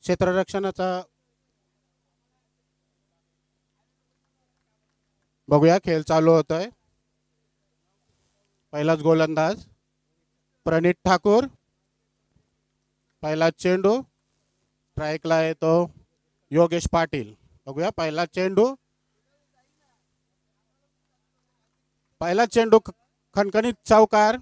क्षेत्ररक्षणाचा बघूया, खेळ चालू होतोय. पहिलाच गोलंदाज प्रणित ठाकूर, पहिला चेंडू स्ट्राईकला येतो योगेश पाटील. बघूया पहिला चेंडू, खणखणीत चौकार.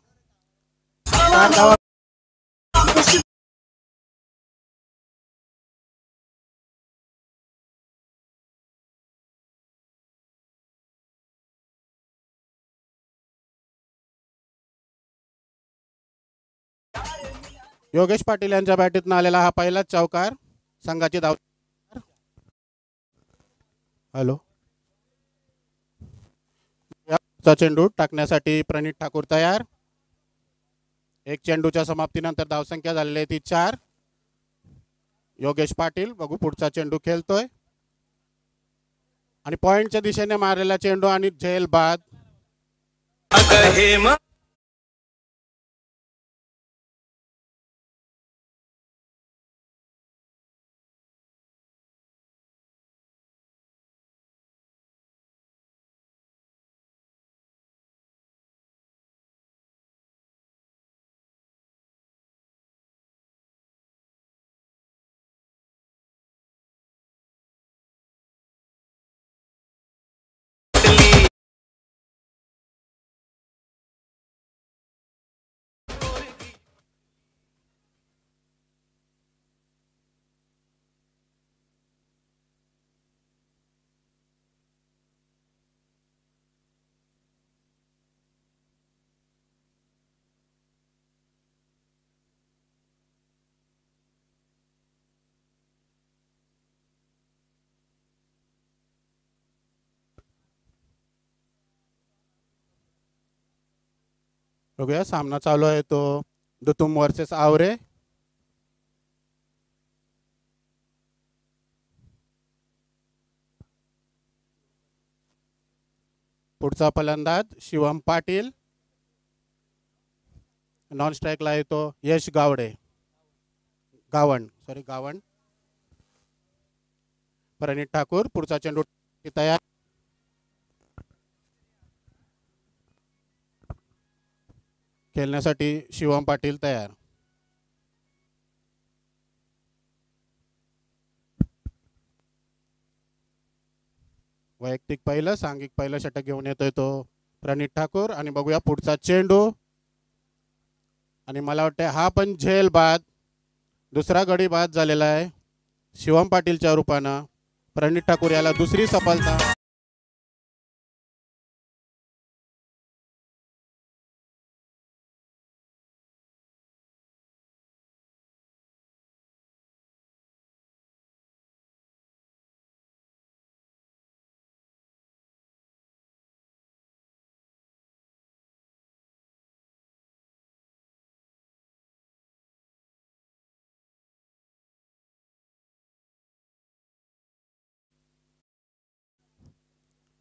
योगेश पाटील यांच्या बॅटीतून आलेला हा पहिलाच चौकार. संघाची धाव. हॅलो, चेंडू टाकण्यासाठी प्रणित ठाकूर तयार. एक चेंडूच्या समाप्तीनंतर धावसंख्या झालेली आहे ती 4. योगेश पाटील बघू पुढचा चेंडू खेळतोय आणि पॉइंटच्या दिशेने मारलेला चेंडू आणि झेल बाद. बघूया, सामना चालू आहे तो दुतुम वर्सेस आवरे. पुढचा फलंदाज शिवम पाटील. नॉन स्ट्राईकला येतो यश गावण. प्रणित ठाकूर पुढचा चेंडू तयार. खेळण्यासाठी शिवम पाटील तयार. वैयक्तिक पहिलं, सांघिक पहिलं षटक घेऊन येतोय तो प्रणित ठाकूर. आणि बघूया पुढचा चेंडू, आणि मला वाटतं हा पण झेल बाद. दुसरा गडी बाद झालेला आहे शिवम पाटीलच्या रूपानं. प्रणित ठाकूर याला दुसरी सफलता.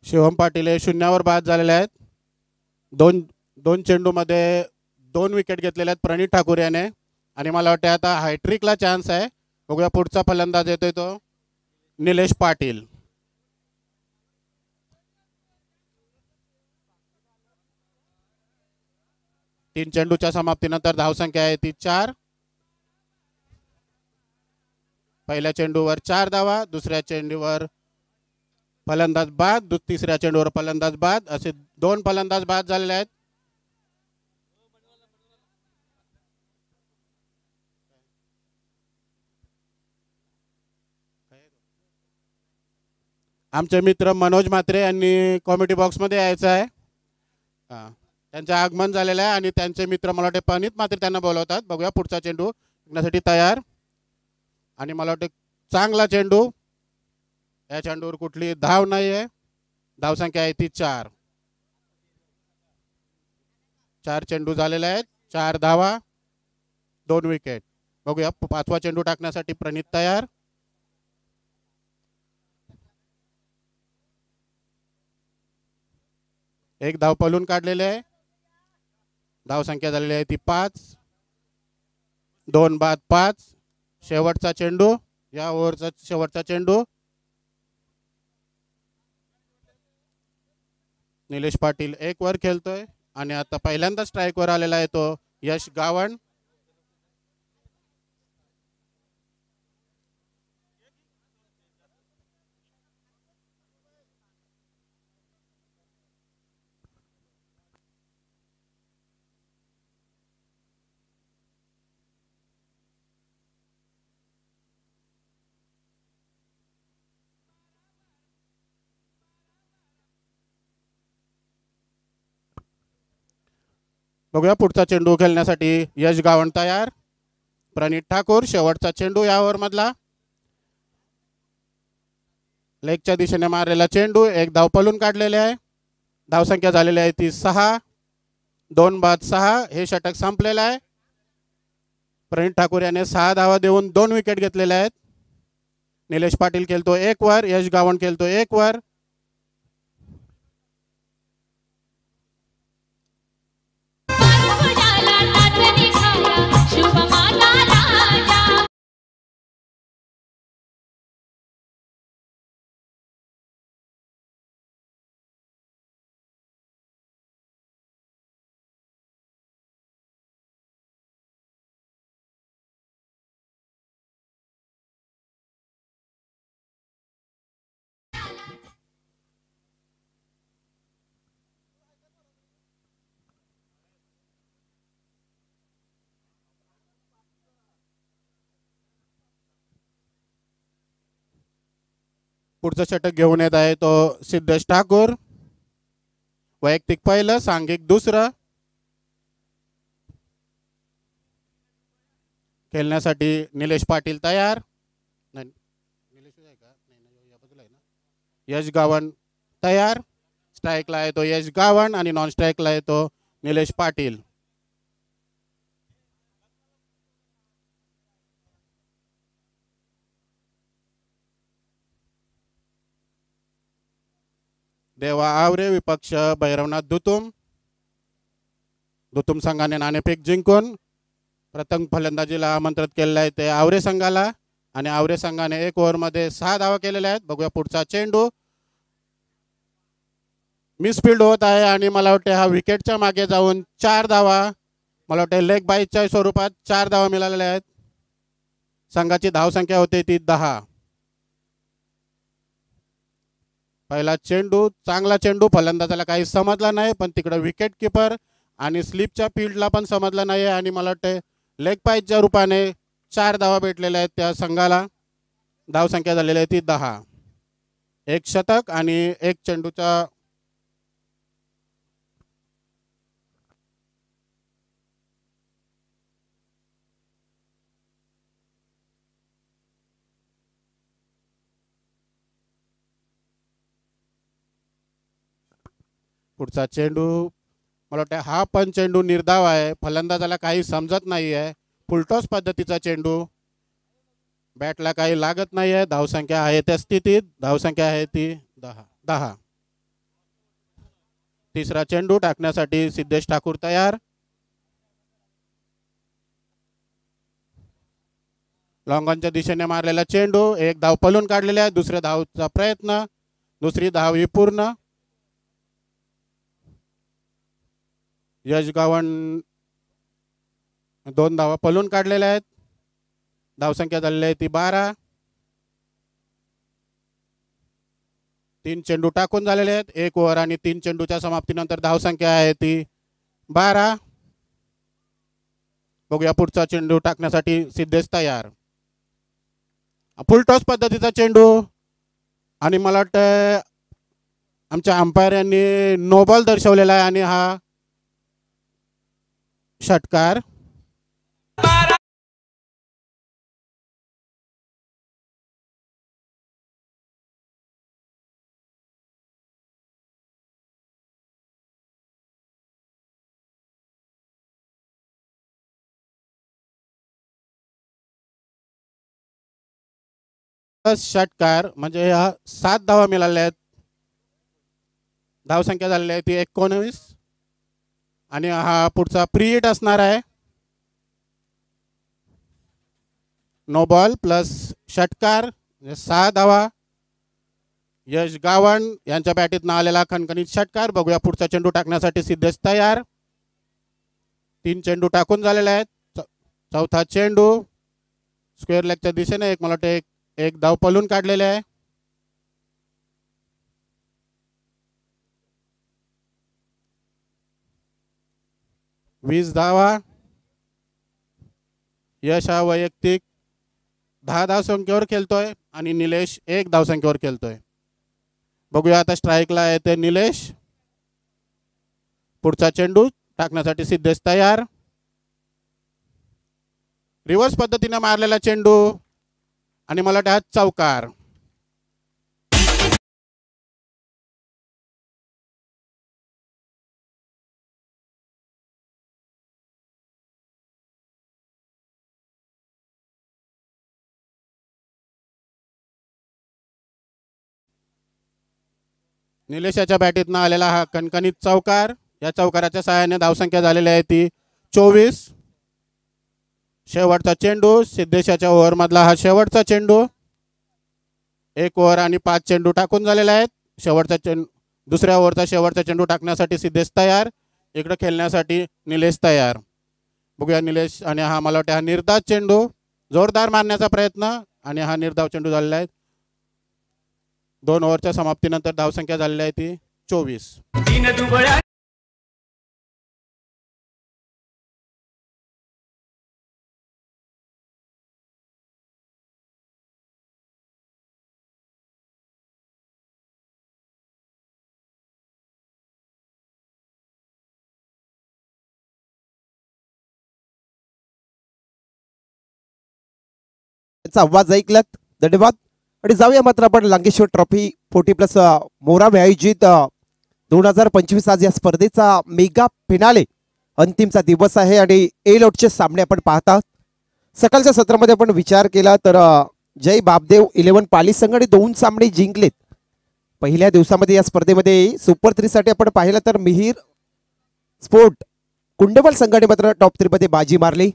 शिवम पाटील हे शून्यावर बाद झालेले आहेत. दोन चेंडूमध्ये 2 विकेट घेतलेले आहेत प्रणित ठाकूर याने. आणि मला वाटतं आता हॅट्रिकला चान्स आहे. बघूया पुढचा फलंदाज येतोय तो निलेश पाटील. तीन चेंडूच्या समाप्तीनंतर धावसंख्या आहे ती 4. पहिल्या चेंडूवर 4 धावा, दुसऱ्या चेंडूवर फलंदाज बाद, तिसऱ्या चेंडूवर फलंदाज बाद, असे 2 फलंदाज बाद झालेले आहेत. आमचे मित्र मनोज म्हात्रे यांनी कॉमेडी बॉक्समध्ये यायचं आहे. त्यांचं आगमन झालेलं आहे आणि त्यांचे मित्र मला वाटते प्रणित म्हात्रे त्यांना बोलवतात. बघूया पुढचा चेंडू साठी तयार. आणि मला वाटते चांगला चेंडू. या चेंडूवर कुठली धाव नाही आहे. धावसंख्या आहे ती 4. 4 चेंडू झालेले आहेत, 4 धावा, 2 विकेट. बघूया पाचवा चेंडू टाकण्यासाठी प्रणित तयार. एक धाव पळून काढलेले आहे. धावसंख्या झालेली आहे ती 5. 2 बाद 5. शेवटचा चेंडू, या ओव्हरचा शेवटचा चेंडू. निलेश पाटील एक वर खेळतोय आणि आता पहिल्यांदा स्ट्राईकवर आलेला आहे तो यश गावण. बघूया पुढचा चेंडू खेळण्यासाठी यश गावण तयार. प्रणित ठाकूर शेवटचा चेंडू या ओव्हर मधला. लेगच्या दिशेने मारलेला चेंडू, एक धाव पळून काढलेले आहे. धावसंख्या झालेली आहे ती 6. 2 बाद 6 हे षटक संपलेलं आहे. प्रणित ठाकूर याने 6 धावा देऊन 2 विकेट घेतलेल्या आहेत. निलेश पाटील खेळतो 1 वर, यश गावण खेळतो 1 वर. पुढचं षटक घेऊन येत आहे तो सिद्धेश ठाकूर. वैयक्तिक पहिलं, सांघिक दुसरं. खेळण्यासाठी निलेश पाटील तयार. यश गावण तयार. स्ट्राईकला आहे तो यश गावण आणि नॉन स्ट्राईकला आहे तो निलेश पाटील. देवा आवरे विपक्ष भैरवनाथ दुतुम. दुतुम संघाने नाणेफेक जिंकून प्रथम फलंदाजीला आमंत्रित केलेलं आहे ते आवरे संघाला आणि आवरे संघाने 1 ओव्हरमध्ये 6 धावा केलेल्या आहेत. बघूया पुढचा चेंडू. मिसफिल्ड होत आहे आणि मला वाटते हा विकेटच्या मागे जाऊन 4 धावा, मला वाटते लेग बाईच्या स्वरूपात 4 धावा मिळालेल्या आहेत. संघाची धावसंख्या होते ती 10. पहिला चेंडू, चांगला चेंडू, फलंदाजाला काही समजला नाही, पण तिकडे विकेट किपर आणि स्लिपच्या फील्डला पण समजलं नाही आणि मला वाटते लेग पाईच्या रूपाने 4 धावा भेटलेल्या आहेत त्या संघाला. धावसंख्या झालेली आहे ती 10. एक शतक आणि एक चेंडूचा पुढचा चेंडू, मला वाटतं हा पण चेंडू निर्धाव आहे. फलंदाजाला काही समजत नाही आहे. फुलटॉस पद्धतीचा चेंडू, बॅटला काही लागत नाही आहे. धावसंख्या आहे त्या स्थितीत. धावसंख्या आहे ती 10. तिसरा चेंडू टाकण्यासाठी सिद्धेश ठाकूर तयार. लॉंगॉनच्या दिशेने मारलेला चेंडू, एक धाव पळून काढलेला आहे. दुसऱ्या धावचा प्रयत्न, दुसरी धाव ही पूर्ण. यश गावण 2 धावा पळून काढलेल्या आहेत. धावसंख्या झालेली आहे ती 12. 3 चेंडू टाकून झालेले आहेत. 1 ओव्हर आणि 3 चेंडूच्या समाप्तीनंतर धावसंख्या आहे ती 12. बघूया पुढचा चेंडू टाकण्यासाठी सिद्धेश तयार. फुलटॉस पद्धतीचा चेंडू आणि मला वाटतं आमच्या अंपायर यांनी नो बॉल दर्शवलेला आहे आणि हा षटकार. षटकार म्हणजे हा 7 धावा मिळाल्या आहेत. धावसंख्या झालेली आहे ती 19 आणि हा पुढचा प्री हिट असणार आहे. नो बॉल प्लस षटकार 6 धावा. यश गावण यांच्या बॅटीतनं आलेला खणखणीत षटकार. बघूया पुढचा चेंडू टाकण्यासाठी सिद्धेश तयार. 3 चेंडू टाकून झालेले आहेत. चौथा चेंडू स्क्वेअर लेगच्या दिशेने मला वाटतं एक धाव पळून काढलेले आहे. वीस धावा. यश हा वैयक्तिक 10 धावसंख्येवर खेळतोय आणि निलेश 1 धावसंख्येवर खेळतोय. बघूया आता स्ट्राईकला येते निलेश. पुढचा चेंडू टाकण्यासाठी सिद्धेश तयार. रिव्हर्स पद्धतीने मारलेला चेंडू आणि मला वाटतं हा चौकार. निलेशाच्या बॅटीतनं आलेला हा कणकणीत चौकार. या चौकाराच्या सहाय्याने धावसंख्या झालेली आहे ती 24. शेवटचा चेंडू सिद्धेशाच्या ओव्हरमधला हा शेवटचा चेंडू. 1 ओव्हर आणि 5 चेंडू टाकून झालेले आहेत. शेवटचा चेंडू दुसऱ्या ओव्हरचा शेवटचा चेंडू टाकण्यासाठी सिद्धेश तयार. इकडे खेळण्यासाठी निलेश तयार. बघूया निलेश आणि हा मला वाटतं हा निर्धाव चेंडू. जोरदार मारण्याचा प्रयत्न आणि हा निर्धाव चेंडू झालेला आहे. 2 ओव्हरच्या समाप्तीनंतर धावसंख्या झालेली आहे ती 24. आवाज ऐकलात धन्यवाद. आणि जाऊया मात्र आपण लांगेश्वर ट्रॉफी 40+ मोरामे आयोजित 2025 आज या स्पर्धेचा मेगा फिनाले अंतिमचा दिवस आहे आणि ए लॉटचे सामने आपण पाहतात. सकाळच्या सत्रामध्ये आपण विचार केला तर जय बापदेव 11 पाली संघाने 2 सामने जिंकलेत. पहिल्या दिवसामध्ये या स्पर्धेमध्ये सुपर 3 साठी आपण पाहिलं तर मिहीर स्पोर्ट कुंडवल संघाने मात्र टॉप 3 मध्ये बाजी मारली.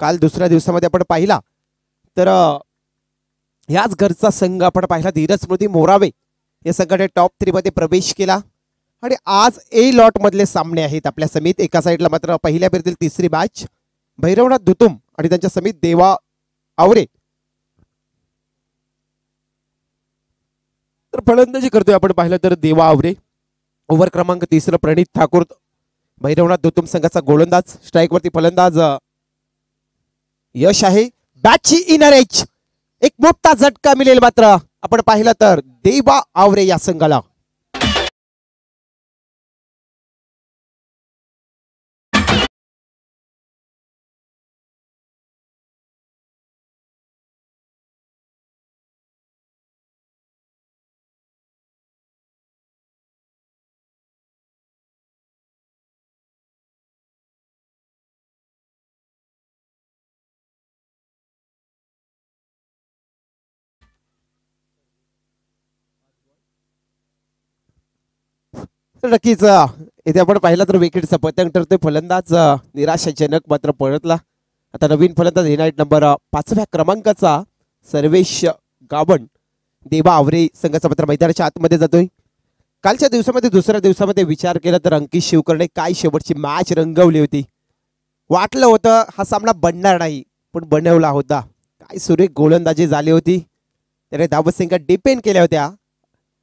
काल दुसऱ्या दिवसामध्ये आपण पाहिला तर याच घरचा संघ आपण पाहिला धीरज स्मृती मोरावे या संघाने टॉप 3 मध्ये प्रवेश केला. आणि आज ए लॉट मधले सामने आहेत आपल्या समित. एका साईडला मात्र पहिल्या फेरीतील तिसरी मॅच भैरवनाथ दुतुम आणि त्यांच्या समित देवा आवरे. तर फलंदाजी करतोय आपण पाहिलं तर देवा आवरे. ओव्हर क्रमांक 3 प्रणित ठाकूर भैरवनाथ दुतुम संघाचा गोलंदाज. स्ट्राईक वरती फलंदाज यश आहे. बॅटची इनर एज एक मोठा झटका मिळेल मात्र आपण पाहिलं तर देवा आवरे या संघाला. नक्कीच इथे आपण पाहिलं तर विकेटचा पतंग ठरतोय. फलंदाज निराशाजनक मात्र पळतला. आता नवीन फलंदाज येणार नंबर 5व्या क्रमांकाचा सर्वेश गावण देवा आवरे संघाचा मात्र मैदानाच्या आतमध्ये जातोय. कालच्या दिवसामध्ये दुसऱ्या दिवसामध्ये विचार केला तर अंकित शिवकरने काय शेवटची मॅच रंगवली होती. वाटलं होतं हा सामना बनणार नाही पण बनवला होता. काय सुरेख गोलंदाजी झाली होती. त्याने धावसंख्या डिपेंड केल्या होत्या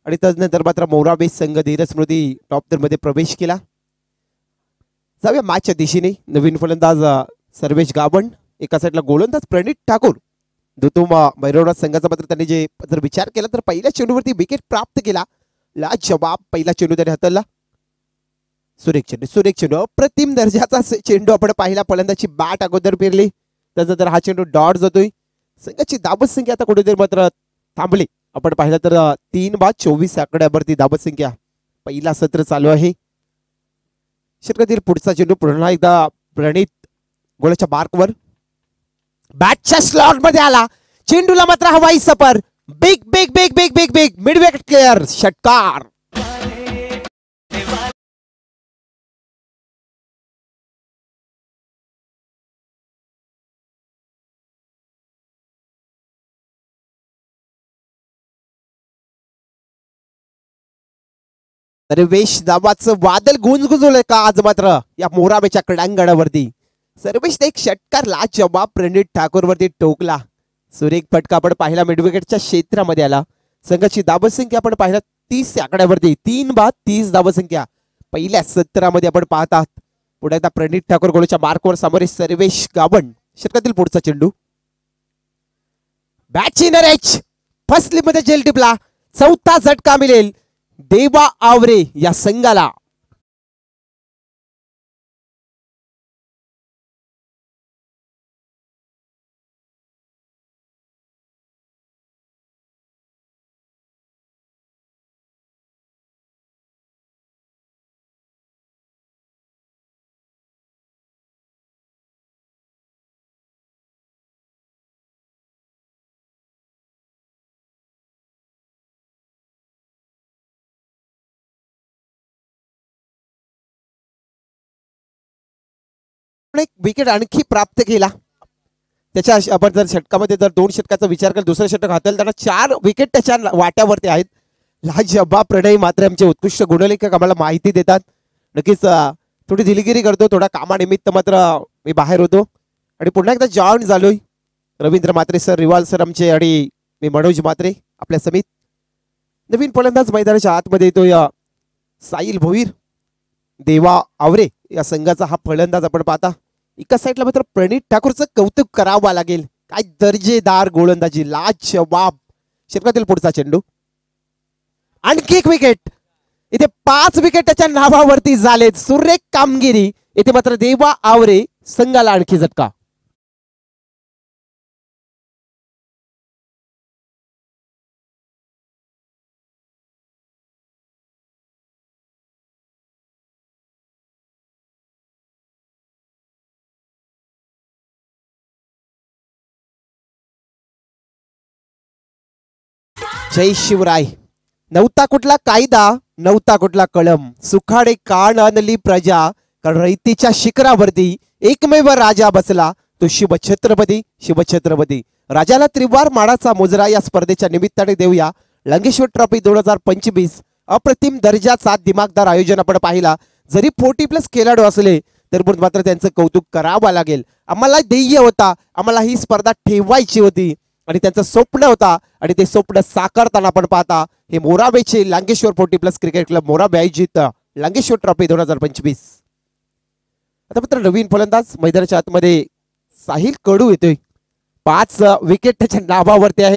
आणि त्यानंतर मात्र मोराबे संघ धीरज स्मृती टॉप 3 मध्ये प्रवेश केला. जाऊया मॅचच्या दिशेने. नवीन फलंदाज सर्वेश गावण. एका साईडला गोलंदाज प्रणित ठाकूर. दुतुम भैरवनाथ संघाचा मात्र त्यांनी जे जर विचार केला तर पहिल्या चेंडूवरती विकेट प्राप्त केला. लाजवाब पहिला चेंडू त्याने हाताळला. सुरेख चेंडू अप्रतिम दर्जाचा चेंडू आपण पाहिला. फलंदाची बॅट अगोदर फिरली त्यानंतर हा चेंडू डॉट जातोय. संघाची धावत संख्या आता कुठेतरी मात्र थांबली. आपण पाहिलं तर 3/24 आकड्यावरती धावत संख्या. पहिला सत्र चालू आहे. षटकातील पुढचा चेंडू पुन्हा एकदा प्रणित गोलाच्या मार्कवर बॅटच्या स्लॉट मध्ये आला. चेंडूला मात्र हवाई सफर. Big big big big big big mid wicket clear षटकार. सर्वेश नावाचं वादळ गुंजगुंजवलंय का आज मात्र या मोराबेच्या क्रीडांगणावरती. सर्वेशने एक षटकार लाजवाब प्रणित ठाकूर वरती टोकला. सुरेख फटका आपण पाहिला मिड विकेटच्या क्षेत्रामध्ये आला. संघाची धावसंख्या आपण पाहिला 30 आकड्यावरती 3 बाद 30 धावसंख्या पहिल्या सत्रामध्ये आपण पाहतात. पुढे आता प्रणित ठाकूर गोलच्या मार्कवर सामोरे सर्वेश गावण. षटकातील पुढचा चेंडू बॅचिनर एच फर्स्ट मध्ये जेल टिपला. चौथा झटका मिळेल देवा आवरे या संघाला. एक विकेट आणखी प्राप्त केला. त्याच्या आपण जर षटकामध्ये जर 2 षटकाचा विचार केला दुसरं षटक हाताळताना 4 विकेट त्याच्या वाट्यावरती आहेत. लाजवाब प्रणय मात्र आमचे उत्कृष्ट गुणलेखक आम्हाला माहिती देतात. नक्कीच थोडी दिलगिरी करतो. थोडा कामानिमित्त मात्र मी बाहेर होतो आणि पुन्हा एकदा जॉईन झालोय. रवींद्र मात्रे सर, रिवाल सर आमचे आणि मी मनोज मात्रे आपल्या समित. नवीन फलंदाज मैदानाच्या आतमध्ये येतोय साहिल भोईर. देवा आवरे या संघाचा हा फलंदाज आपण पाहता. एका साईडला मात्र प्रणित ठाकूरचं कौतुक करावं लागेल. काय दर्जेदार गोलंदाजी, लाजवाब. षटकातील पुढचा चेंडू आणखी एक विकेट. इथे 5 विकेट त्याच्या नावावरती झालेत. सुरेख कामगिरी. इथे मात्र देवा आवरे संघाला आणखी झटका. जय शिवराय. नव्हता कुठला कायदा, नव्हता कुठला कलम, सुखाडे कान आणली प्रजा, कारण रयतीच्या शिखरावरती एकमेव राजा बसला तो शिवछत्रपती. शिवछत्रपती राजाला त्रिवार मानाचा मुजरा. या स्पर्धेच्या निमित्ताने देऊया लंकेश्वर ट्रॉफी 2025. अप्रतिम दर्जाचा दिमागदार आयोजन आपण पाहिला. जरी 40+ खेळाडू असले तर मात्र त्यांचं कौतुक करावं लागेल. आम्हाला ध्येय होता, आम्हाला ही स्पर्धा ठेवायची होती आणि त्यांचं स्वप्न होता आणि ते स्वप्न साकारताना आपण पाहता हे मोराबेचे लांगेश्वर 40+ क्रिकेट क्लब मोराबे आयोजित लांगेश्वर ट्रॉफी 2025. आता मात्र नवीन फलंदाज मैदानाच्या आतमध्ये साहिल कडू येतोय. 5 विकेट त्याच्या नावावरती आहे.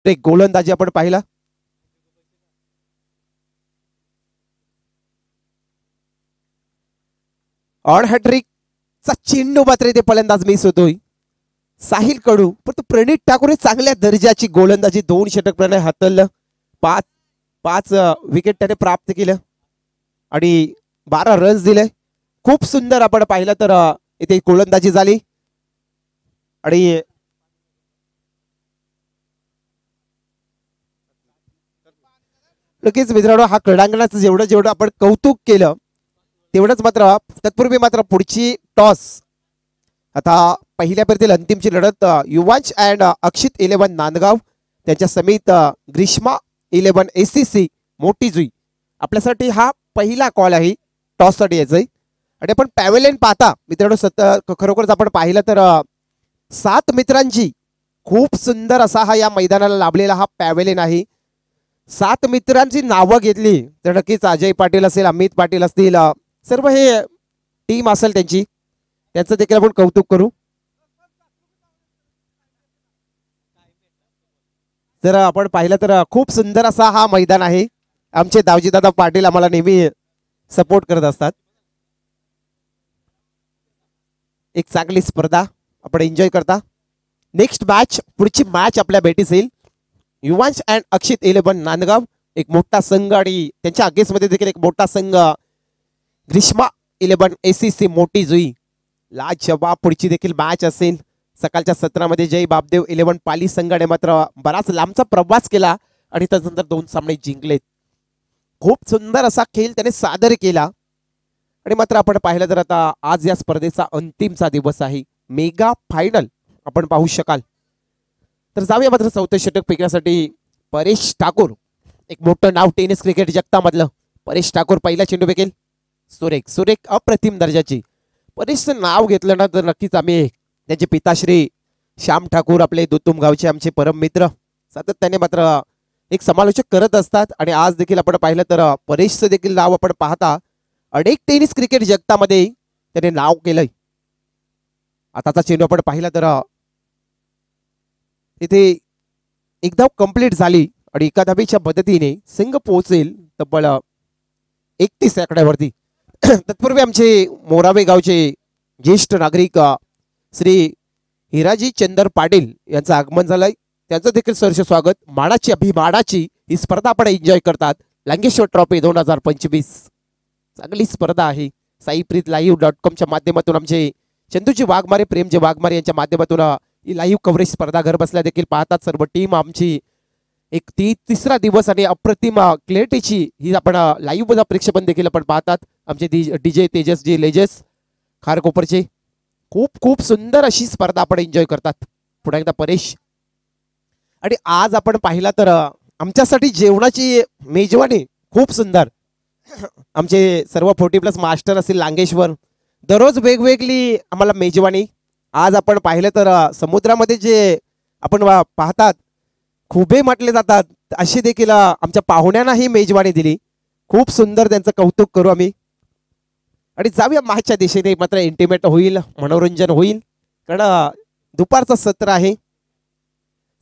एक गोलंदाजी आपण पाहिला. ऑन हॅट्रिकचा चेंडू मात्र ते फलंदाज मिस होतोय. साहिल कडू पण प्रणित ठाकूर चांगल्या दर्जाची गोलंदाजी. 2 षटक प्रणय हातलं. 5 विकेट त्याने प्राप्त केलं आणि 12 रन्स दिले. खूप सुंदर आपण पाहिलं तर इथे गोलंदाजी झाली आणि लगेच मित्रांनो हा क्रीडांगणाचं जेवढं आपण कौतुक केलं तेवढंच मात्र तत्पूर्वी मात्र पुढची टॉस. आता पहिल्या फेरीतील अंतिमची लढत युवांश अँड अक्षित 11 नांदगाव त्यांच्या समित ग्रीष्मा 11 ACC मोठी जुई. आपल्यासाठी हा पहिला कॉल आहे टॉस साठी यायचंय आणि आपण पॅव्हेलियन पाहता मित्रांनो. खरोखरच आपण पाहिलं तर 7 मित्रांची खूप सुंदर असा हा या मैदानाला लाभलेला हा पॅव्हेलियन आहे. 7 मित्रांची नावं घेतली तर नक्कीच अजय पाटील असेल, अमित पाटील असतील, सर्व हे टीम असेल त्यांची, त्यांचं देखील आपण कौतुक करू. जर आपण पाहिलं तर खूप सुंदर असा हा मैदान आहे. आमचे दावजीदादा पाटील आम्हाला नेहमी सपोर्ट करत असतात. एक चांगली स्पर्धा आपण एन्जॉय करता. नेक्स्ट मॅच, पुढची मॅच आपल्या भेटीस येईल युवांश अँड अक्षित 11 नांदगाव. एक मोठा संघ आणि त्यांच्या अगेन्स्टमध्ये देखील एक मोठा संघ ग्रीष्मा 11 ACC मोठी जुई. लाजवाब पुढची देखील मॅच असेल. सकाळच्या सत्रामध्ये जय बापदेव 11 पाली संघाने मात्र बराच लांबचा प्रवास केला आणि त्यानंतर 2 सामने जिंकलेत. खूप सुंदर असा खेळ त्याने सादर केला आणि मात्र आपण पाहिलं तर आता आज या स्पर्धेचा अंतिमचा दिवस आहे. मेगा फायनल आपण पाहू शकाल. तर जाऊया मात्र 4थं षटक फेकण्यासाठी परेश ठाकूर एक मोठं नाव टेनिस क्रिकेट जगतामधलं परेश ठाकूर पहिला चेंडू फेकेल. सुरेख सुरेख अप्रतिम दर्जाची. परेशचं नाव घेतलं ना तर नक्कीच आम्ही त्यांचे पिताश्री श्याम ठाकूर आपले दुतुम गावचे आमचे परम मित्र सातत्याने मात्र एक समालोचक करत असतात. आणि आज देखील आपण पाहिलं तर परेशचं देखील नाव आपण पाहता अनेक टेनिस क्रिकेट जगतामध्ये त्याने नाव केलंय. आताचा चेंडू आपण पाहिला तर इथे एक धाव कंप्लीट झाली आणि एका धावेच्या मदतीने संघ पोहोचेल तब्बल 31 आकड्यावरती. तत्पूर्वी आमचे मोरावे गावचे ज्येष्ठ नागरिक श्री हिराजी चंदर पाटील यांचं आगमन झालंय. त्यांचं देखील सहर्ष स्वागत. मानाची अभिमानाची ही स्पर्धा आपण एन्जॉय करतात. लांगेश्वर ट्रॉफी 2025 चांगली स्पर्धा आहे. साईप्रीतलाईव्ह.com माध्यमातून आमचे चंदूजी वाघमारे प्रेमजी वाघमारे यांच्या माध्यमातून ही लाईव्ह कव्हरेज स्पर्धा घर बसल्या देखील पाहतात सर्व टीम आमची. एक तिसरा दिवस आणि अप्रतिम क्लिअरिटीची ही आपण लाईव्ह प्रेक्षेपण देखील आपण पाहतात. आमचे डीजे तेजसजी लेजेस खारकोपरचे खूप खूप सुंदर अशी स्पर्धा आपण एन्जॉय करतात. पुन्हा एकदा परेश. आणि आज आपण पाहिला तर आमच्यासाठी जेवणाची मेजवानी खूप सुंदर. आमचे सर्व 40+ मास्टर असतील लांगेश्वर दररोज वेगवेगळी आम्हाला मेजवानी. आज आपण पाहिलं तर समुद्रामध्ये जे आपण पाहतात खुबे म्हटले जातात अशी देखील आमच्या पाहुण्यांना ही मेजवानी दिली. खूप सुंदर त्यांचं कौतुक करू आम्ही. आणि जाऊया मागच्या दिशेने मात्र इंटिमेट होईल मनोरंजन होईल कारण दुपारचं सत्र आहे.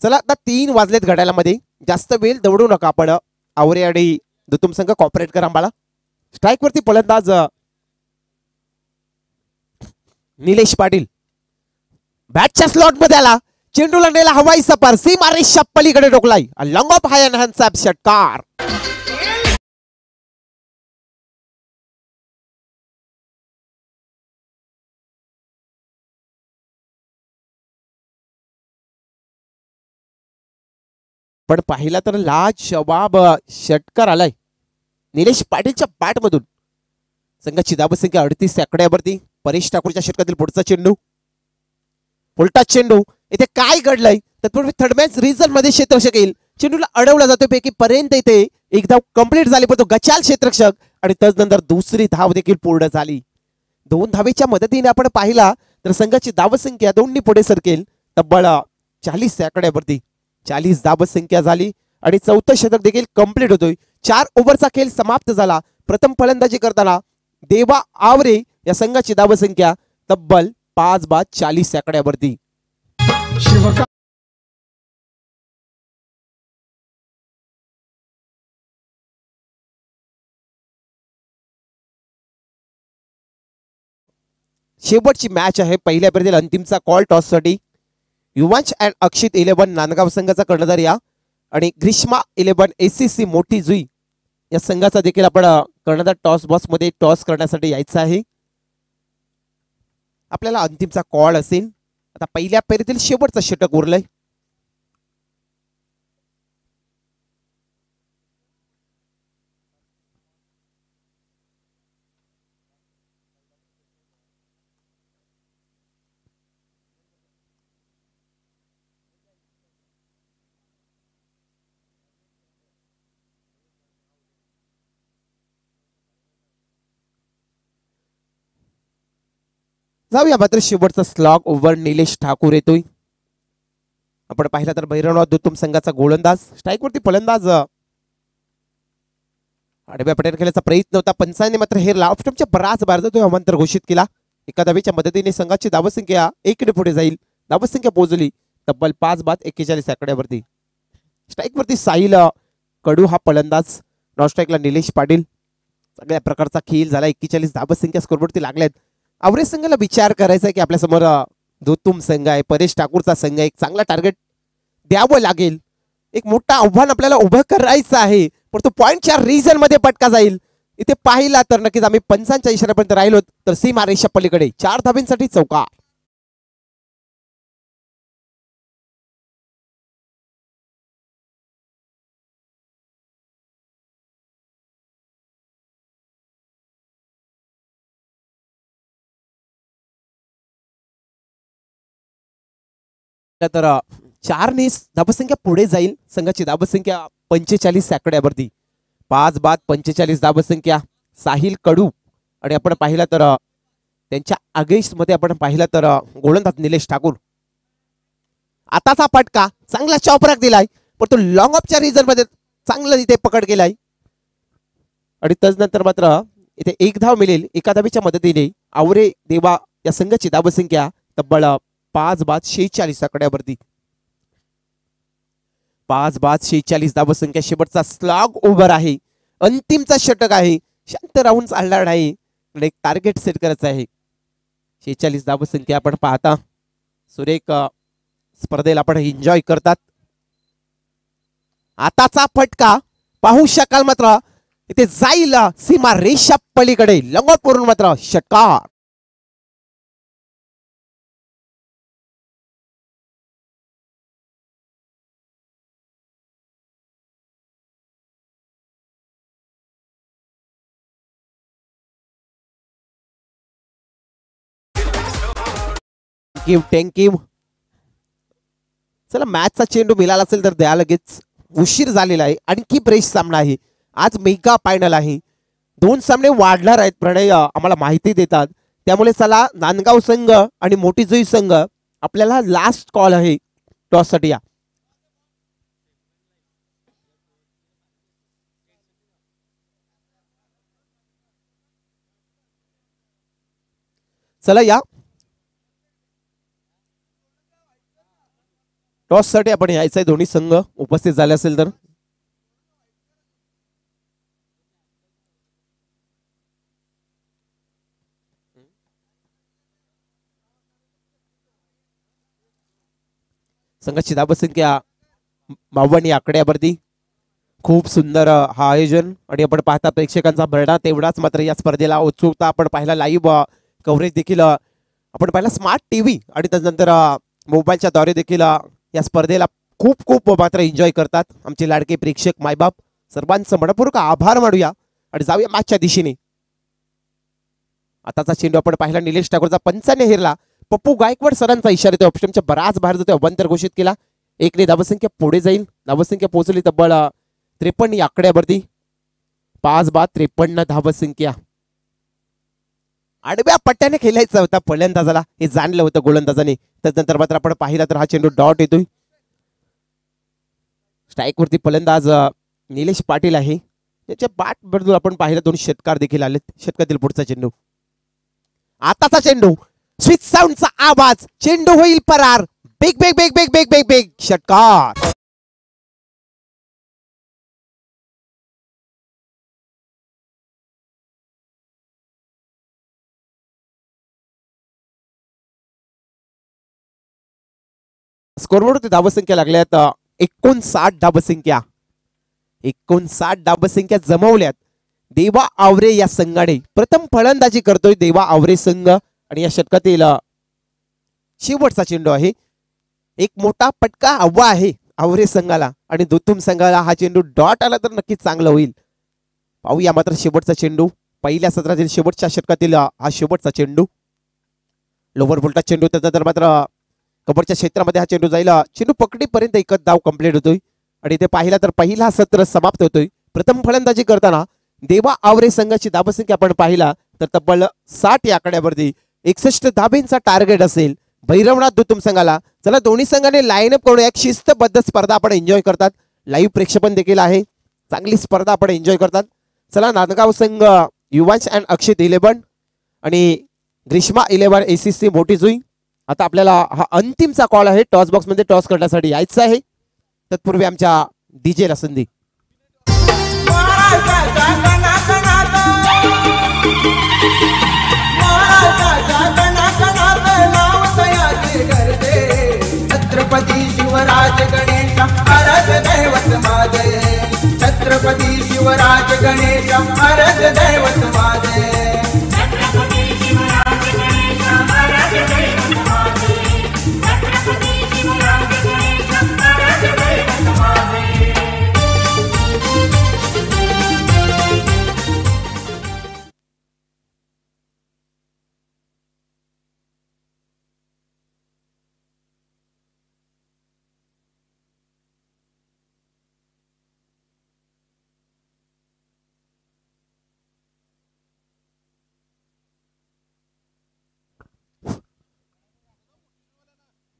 चला आता 3 वाजलेत घड्याळामध्ये. जास्त वेळ दौडू नका आपण. आवरे आणि दुतुम संघ कॉपरेट करा आम्हाला. स्ट्राईक वरती फलंदाज निलेश पाटील बॅटच्या स्लॉट मध्ये आला. चेंडूला नेला हवाई सपार सीमा रेषा पलीकडे डोकलाई. Long off high and hands up षटकार. पण पाहिला तर लाजवाब षटकार आलाय निलेश पाटीलच्या बॅटमधून. संघाची धावसंख्या 38 आकड्यावरती. परेश ठाकूरच्या षटकातील पुढचा चेंडू उलटा चेंडू. इथे काय घडलंय तत्पूर्वी थर्ड मॅच रिझल्ट मध्ये क्षेत्ररक्षक येईल. चेंडूला अडवला जातो पैकी पर्यंत इथे एक धाव कंप्लीट झाली पण तो गचाल क्षेत्ररक्षक आणि त्यानंतर दुसरी धाव देखील पूर्ण झाली. 2 धावेच्या मदतीने आपण पाहिला तर संघाची धावसंख्या 2 पुढे सरकेल तब्बल 40 आकड्यावरती. 40 धावसंख्या झाली आणि 4थं षटक देखील कंप्लीट होतोय. 4 ओव्हरचा खेळ समाप्त झाला. प्रथम फलंदाजी करताना देवा आवरे या संघाची धावसंख्या तब्बल 5/40 आकड्यावरती. शेवटची मॅच आहे. पहिल्या फेरीतील अंतिमचा कॉल टॉससाठी युवांश अँड अक्षित 11 नांदगाव संघाचा कर्णधार या आणि ग्रीष्मा 11 ACC मोठी जुई या संघाचा देखील आपण कर्णधार टॉस बॉक्स मध्ये टॉस करण्यासाठी यायचं आहे. आपल्याला अंतिमचा कॉल असेल. आता पहिल्या फेरीतील शेवटचा षटक उरलंय. जाऊया मात्र शेवटचा स्लॉग ओव्हर निलेश ठाकूर येतोय. आपण पाहिला तर भैरवनाथ दुतुम संघाचा गोलंदाज. स्ट्राईकवरती फलंदाज आडव्या पट्यावर खेळण्याचा प्रयत्न होता. पंचांनी मात्र हे लाफटमच्या बराच बाहेर तो अवांतर घोषित केला. एका धावेच्या मदतीने संघाची धावसंख्या 1 पुढे जाईल. धावसंख्या पोहोचली तब्बल 5/41 आकड्यावरती. स्ट्राईकवरती साहिल कडू हा फलंदाज. नॉन स्ट्राईकला निलेश पाटील. सगळ्या प्रकारचा खेळ झाला. 41 धावसंख्या स्कोरवरती लागल्यात. आवरे संघाला विचार करायचा आहे की आपल्या समोर दुतुम संघ आहे, परेश ठाकूरचा संघ आहे. एक चांगला टार्गेट द्यावं लागेल. एक मोठं आव्हान आपल्याला उभं करायचं आहे पण तो पॉईंटच्या रिजन मध्ये पटका जाईल. इथे पाहिला तर नक्कीच आम्ही पंचांच्या इशाऱ्यापर्यंत राहिलो तर सीमा रेषा पलीकडे 4 धाब्यांसाठी चौकार. तर 4 ने धावसंख्या पुढे जाईल. संघाची धावसंख्या 45 आकड्यावरती. 5 बाद 45 धावसंख्या साहिल कडू. आणि आपण पाहिला तर त्यांच्या अगेन्स्ट मध्ये आपण पाहिला तर गोलंदाज निलेश ठाकूर. आताचा फटका चांगला चॉपराक दिलाय, पण तो लॉंग ऑफच्या रिझन मध्ये चांगलं इथे पकड केलाय. आणि त्यानंतर मात्र इथे एक धाव मिळेल एका धावेच्या मदतीने. आवरे देवा या संघाची धावसंख्या तब्बल 5 बाद 46 आकड्यावरती. 5 बाद 46 धावसंख्या. शेवटचा स्लॉग ओव्हर आहे, अंतिमचा षटक आहे, शांत राहून चालणार नाही, एक टार्गेट सेट करायचं आहे. 46 धावसंख्या आपण पाहता सुरेख स्पर्धेला आपण एन्जॉय करतात. आताचा फटका पाहू शकाल मात्र इथे जाईल सीमा रेषा पलीकडे, लंगोट करून मात्र षटकार. थँक्यू. चला मॅचचा चेंडू मिळाला असेल तर द्या लगेच. उशीर झालेला आहे, आणखी फ्रेश सामना आहे. आज मेगा फायनल आहे, 2 सामने वाढणार आहेत प्रणय आम्हाला माहिती देतात. त्यामुळे चला नांदगाव संघ आणि मोठी जुई संघ आपल्याला लास्ट कॉल आहे टॉस साठी. या चला या टॉस साठी आपण यायचंय. दोन्ही संघ उपस्थित झाले असेल तर संघाची धावसंख्या 52 आकड्यावरती. खूप सुंदर हा आयोजन आणि आपण पाहता प्रेक्षकांचा भरणा तेवढाच मात्र या स्पर्धेला उत्सुकता. आपण पाहिला लाईव्ह कव्हरेज देखील आपण पाहिला स्मार्ट टीव्ही आणि त्यानंतर मोबाईलच्या द्वारे देखील या स्पर्धेला खूप खूप मात्र एन्जॉय करतात आमचे लाडके प्रेक्षक मायबाप. सर्वांचं मनपूर्वक आभार मानूया आणि जाऊया मॅचच्या दिशेने. आताचा चेंडू आपण पाहिला निलेश ठाकूरचा पंचाने हेरला. पप्पू गायकवाड सरांचा इशारा तो ऑप्शनच्या बराच बाहेर जातो, अवंतर घोषित केला. 1 ने धावसंख्या पुढे जाईल. धावसंख्या पोहोचली तब्बल 53 आकड्यावरती. 5 बाद 53 धावसंख्या. आडव्या पट्ट्याने खेळायचा होता फलंदाजाला, हे जाणलं होतं गोलंदाजाने. त्यानंतर मात्र आपण पाहिला तर हा चेंडू डॉट येतोय. स्ट्राईक वरती फलंदाज निलेश पाटील आहे. त्याच्या बॅट बरोबर आपण पाहिलं 2 षटकार देखील आले. षटकातील पुढचा चेंडू. आताचा चेंडू स्विच साऊंडचा आवाज, चेंडू होईल परार. Big big big big big big big षटकार. स्कोरवरती धावसंख्या लागल्यात 59 धावसंख्या. 59 धावसंख्या जमवल्यात देवा आवरे या संघाने. प्रथम फलंदाजी करतोय देवा आवरे संघ आणि या षटकातील शेवटचा चेंडू आहे. एक मोठा पटका हवा आहे आवरे संघाला आणि दुतुम संघाला. हा चेंडू डॉट आला तर नक्कीच चांगलं होईल. पाहूया मात्र शेवटचा चेंडू. पहिल्या सत्रातील शेवटच्या षटकातील हा शेवटचा चेंडू. लोवर बोल्टा चेंडू. त्यानंतर मात्र कबरच्या क्षेत्रामध्ये हा चेंडू जाईल. चेंडू पकडीपर्यंत एकच धाव कंप्लीट होतोय आणि ते पाहिला तर पहिला सत्र समाप्त होतोय. प्रथम फलंदाजी करताना देवा आवरे संघाची धावसंख्या आपण पाहिला तर तब्बल 60 या आकड्यावरती. 61 धाबेंचा टार्गेट असेल भैरवनाथ दुतुम संघाला. चला दोन्ही संघाने लाईन अप करून एक शिस्तबद्ध स्पर्धा आपण एन्जॉय करतात. लाईव्ह प्रेक्षेपण देखील आहे. चांगली स्पर्धा आपण एन्जॉय करतात. चला नांदगाव संघ युवांश अँड अक्षित 11 आणि ग्रीष्मा 11 ACC मोठी जुई. आता आपल्याला हा अंतिमचा कॉल आहे. टॉस बॉक्स मध्ये टॉस करण्यासाठी यायचं आहे. तत्पूर्वी आमच्या डीजे ला संधी. छत्रपती शिवराज गणेश आराध दैवत माझे. छत्रपती शिवराज गणेश आराध दैवत माझे.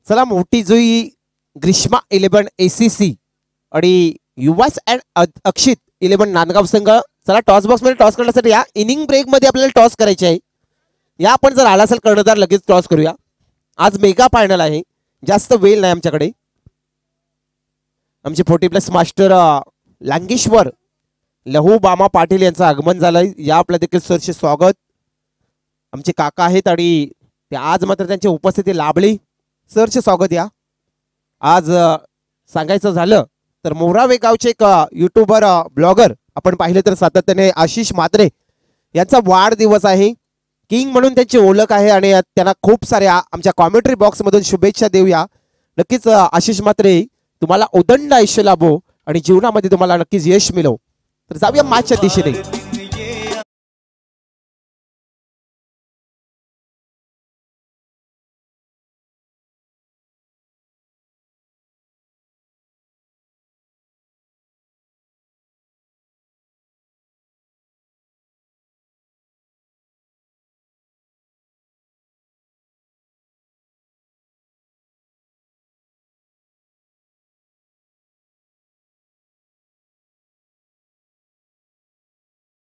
चला मोठी जुई ग्रीष्मा 11 ACC आणि युवास अँड अक्षित 11 नांदगाव संघ. चला टॉस बॉक्स मध्ये टॉस करण्यासाठी या इनिंग ब्रेक मध्ये आपल्याला टॉस करायचे आहे. या आपण जर आला असेल कर्णधार लगेच टॉस करूया. आज मेगा फायनल आहे, जास्त वेळ नाही आमच्याकडे. आमचे 40+ मास्टर लांगेश्वर लहू बामा पाटील यांचं आगमन झालंय. या आपल्या देखील सरचे स्वागत. आमचे काका आहेत आणि ते आज मात्र त्यांची उपस्थिती लाभली. सरचे स्वागत. या आज सांगायचं झालं तर मोरावे गावचे एक युट्यूबर ब्लॉगर आपण पाहिले तर सातत्याने आशिष म्हात्रे यांचा वाढदिवस आहे. किंग म्हणून त्यांची ओळख आहे आणि त्यांना खूप साऱ्या आमच्या कॉमेंट्री बॉक्स मधून शुभेच्छा देऊया. नक्कीच आशिष म्हात्रे तुम्हाला उदंड आयुष्य लाभो आणि जीवनामध्ये तुम्हाला नक्कीच यश मिळो. तर जाऊया मॅचच्या दिशेने.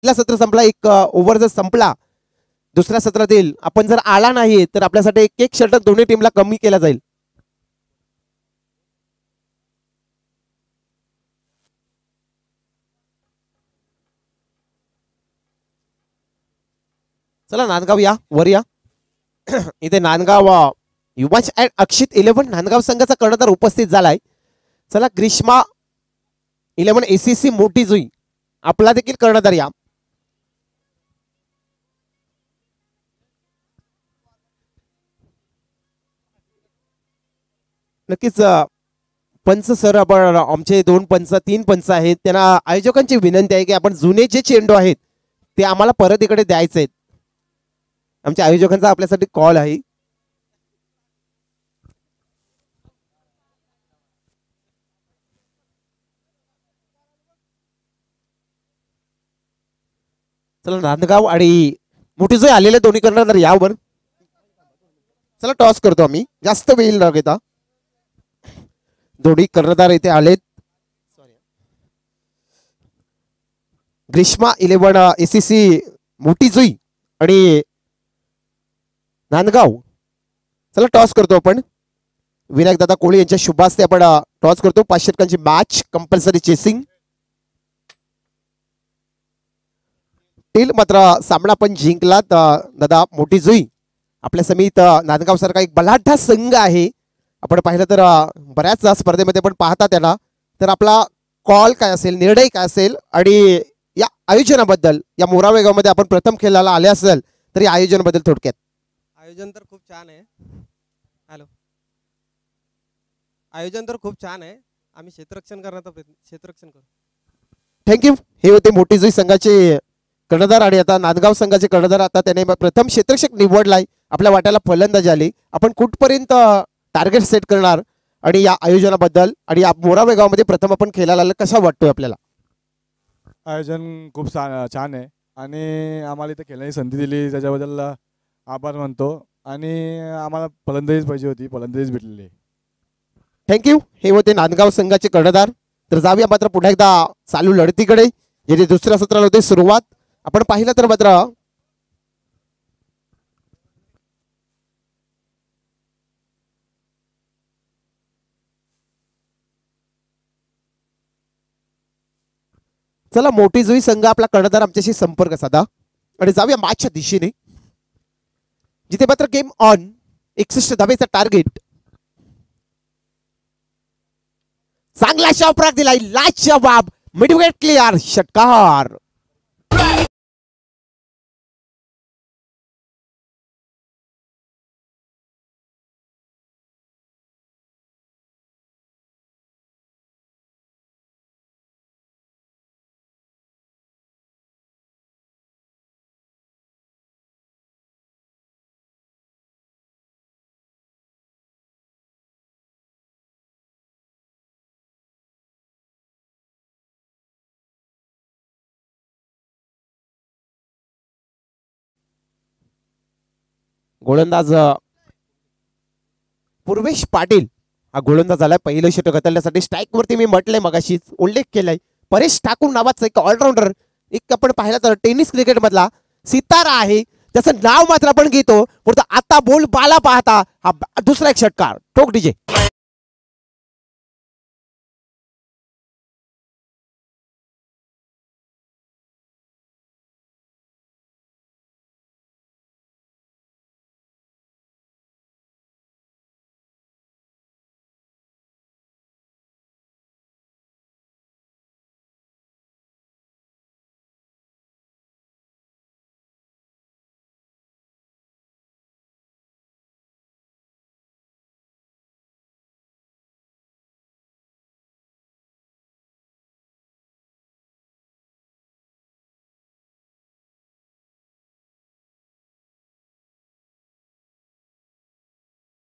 सत्र संपला. एक ओव्हर जर संपला दुसऱ्या सत्रातील आपण जर आला नाही तर आपल्यासाठी एक एक षटक दोन्ही टीमला कमी केला जाईल. चला नांदगाव या वर या. इथे नांदगाव युवाच अँड अक्षित 11 नांदगाव संघाचा कर्णधार उपस्थित झालाय. चला ग्रीष्मा 11 ACC मोठी जुई आपला देखील कर्णधार या. नक्कीच पंच सर आपण आमचे 2 पंच 3 पंच आहेत त्यांना आयोजकांची विनंती आहे की आपण जुने जे चेंडू आहेत ते आम्हाला परत इकडे द्यायचे आहेत. आमच्या आयोजकांचा आपल्यासाठी कॉल आहे. चला नांदगाव आणि मोठी जो आलेले दोन्ही कर्णधार यावर. चला टॉस करतो आम्ही जास्त वेळ न घेता. दोन्ही कर्णधार इथे आलेत. ग्रीष्मा 11 ACC मोठी जुई आणि नांदगाव. चला टॉस करतो आपण. विनायक दादा कोळी यांच्या शुभ हस्ते आपण टॉस करतो. 5 षटकांची मॅच कंपल्सरी चेसिंग. टील मात्र सामना पण जिंकला दादा मोठी जुई. आपल्या समित नांदगाव सारखा एक बलाढ्य संघ आहे. आपण पाहिलं तर बऱ्याच स्पर्धेमध्ये पण पाहता त्याला. तर आपला कॉल काय असेल, निर्णय काय असेल आणि या आयोजनाबद्दल या मोरावे गावामध्ये आपण प्रथम खेळायला आले असेल तर या आयोजनाबद्दल थोडक्यात. आयोजन तर खूप छान आहे. हॅलो, आयोजन तर खूप छान आहे. आम्ही क्षेत्ररक्षण करण्याचा क्षेत्ररक्षण करू. थँक्यू. हे होते मोठी जुई संघाचे कर्णधार आणि आता नांदगाव संघाचे कर्णधार. आता त्याने प्रथम क्षेत्ररक्षक निवडलाय. आपल्या वाट्याला फलंदाजी आली. आपण कुठपर्यंत टार्गेट सेट करणार आणि या आयोजनाबद्दल आणि या मोरावे गावामध्ये प्रथम आपण खेळायला आलं कसा वाटतोय आपल्याला? आयोजन खूप छान आहे आणि आम्हाला इथे खेळण्याची संधी दिली त्याच्याबद्दल आभार मानतो. आणि आम्हाला फलंदाजीच पाहिजे होती, फलंदाजीच भेटलेली. थँक्यू. हे होते नांदगाव संघाचे कर्णधार. तर जाऊया मात्र पुन्हा एकदा चालू लढतीकडे. जेथे दुसऱ्या सत्राला होते सुरुवात. आपण पाहिलं तर मात्र चला मोठी जुई संघ आपला कर्णधार आमच्याशी संपर्क साधा आणि जाऊया मॅचच्या दिशेने. जिथे मात्र गेम ऑन 61 धावेचा टार्गेट. चांगला शॉपराक दिलाय. लाजवाब मिडविकेट क्लिअर षटकार. गोलंदाज पूर्वेश पाटील हा गोलंदाज झालाय. पहिलं षटक हाताळण्यासाठी स्ट्राईक वरती मी म्हटलंय मगाशीच उल्लेख केलाय. परेश ठाकूर नावाचा एक ऑलराऊंडर, एक आपण पाहिला तर टेनिस क्रिकेट मधला सितारा आहे, त्याचं नाव मात्र आपण घेतो. पुढचा आता बोल बाला पाहता हा दुसरा एक षटकार. ठोक डीजे.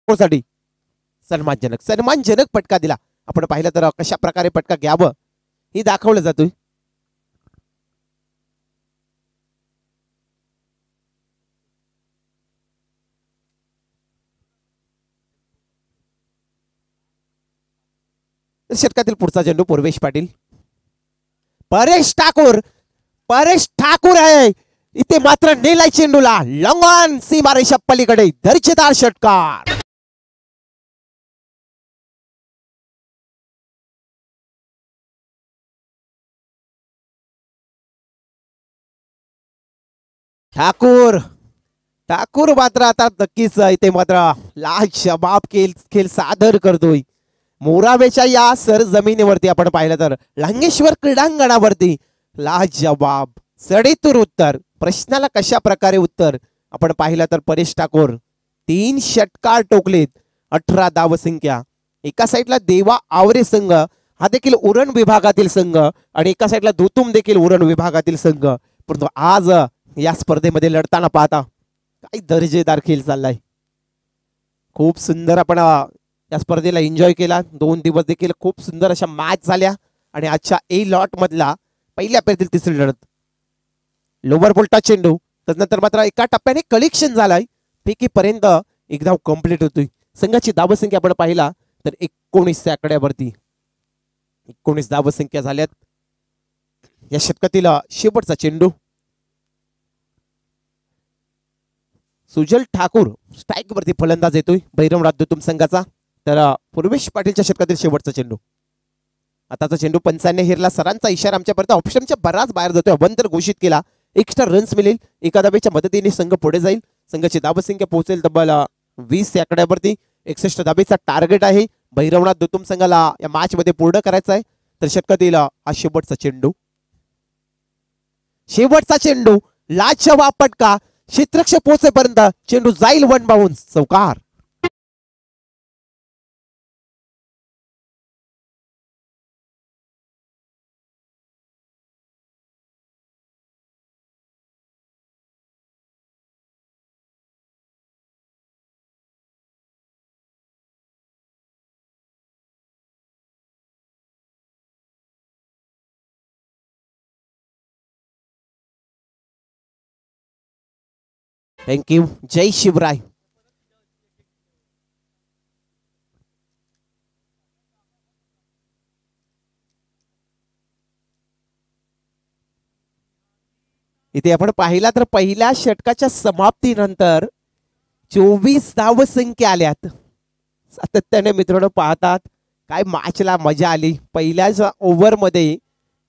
साठी सन्मानजनक फटका दिला. आपण पाहिलं तर कशा प्रकारे फटका घ्यावं हे दाखवलं जातोय. षटकातील पुढचा चेंडू पूर्वेश पाटील. परेश ठाकूर आहे इथे मात्र नेलाय चेंडूला लंगन सीमारेषा पलीकडे. दर्जेदार षटकार. ठाकूर मात्र आता नक्कीच इथे मात्र लाजवाब खेळ सादर करतोय. मोरावेच्या या सर जमिनीवरती आपण पाहिलं तर लांगेश्वर क्रीडांगणावरती लाजवाब सडेतूर उत्तर. प्रश्नाला कशा प्रकारे उत्तर आपण पाहिलं तर परेश ठाकूर 3 षटकार टोकलेत, 18 धावसंख्या. एका साईडला देवा आवरे संघ हा देखील उरण विभागातील संघ आणि एका साईडला धुतुम देखील उरण विभागातील संघ. परंतु आज या स्पर्धेमध्ये लढताना पाहता काही दर्जेदार खेळ चाललाय. खूप सुंदर आपण या स्पर्धेला एन्जॉय केला. 2 दिवस देखील खूप सुंदर अशा मॅच झाल्या आणि आजच्या ए लॉट मधला पहिल्या फेरीतील तिसरी लढत. लोवर बोल्टा चेंडू त्यानंतर मात्र एका टप्प्याने कलेक्शन झालाय. फेकीपर्यंत एक धाव कंप्लीट होतोय. संघाची धावसंख्या आपण पाहिला तर 19 आकड्यावरती 19 धावसंख्या झाल्यात. या षटकातील शेवटचा चेंडू सुजल ठाकूर स्ट्राईक वरती फलंदाज येतोय भैरवनाथ दुतुम संघाचा. तर पूर्वेश पाटीलच्या षटकातील शेवटचा चेंडू. आताचा चेंडू पंचांनी हेरला. सरांचा इशारा आमच्यापर्यंत ऑप्शनच्या बराच बाहेर जातोय. अवंतर घोषित केला. एक्स्ट्रा रन्स मिळेल. एका धावेच्या मदतीने संघ पुढे जाईल. संघाची धावसंख्या पोहोचेल तब्बल 20 आकड्यावरती. 61 धावेचा टार्गेट आहे भैरवनाथ दुतुम संघाला या मॅच मध्ये पूर्ण करायचा आहे. तर षटकातील हा शेवटचा चेंडू लाजवाब फटका. क्षेत्ररक्षक पोहोचेपर्यंत चेंडू जाईल 1 बाउन्स. चौकार. थँक्यू. जय शिवराय. इथे आपण पाहिला तर पहिल्या षटकाच्या समाप्तीनंतर 24 धावसंख्या आल्यात. सातत्याने मित्रांनो पाहतात काय मॅचला मजा आली. पहिल्याच ओव्हर मध्ये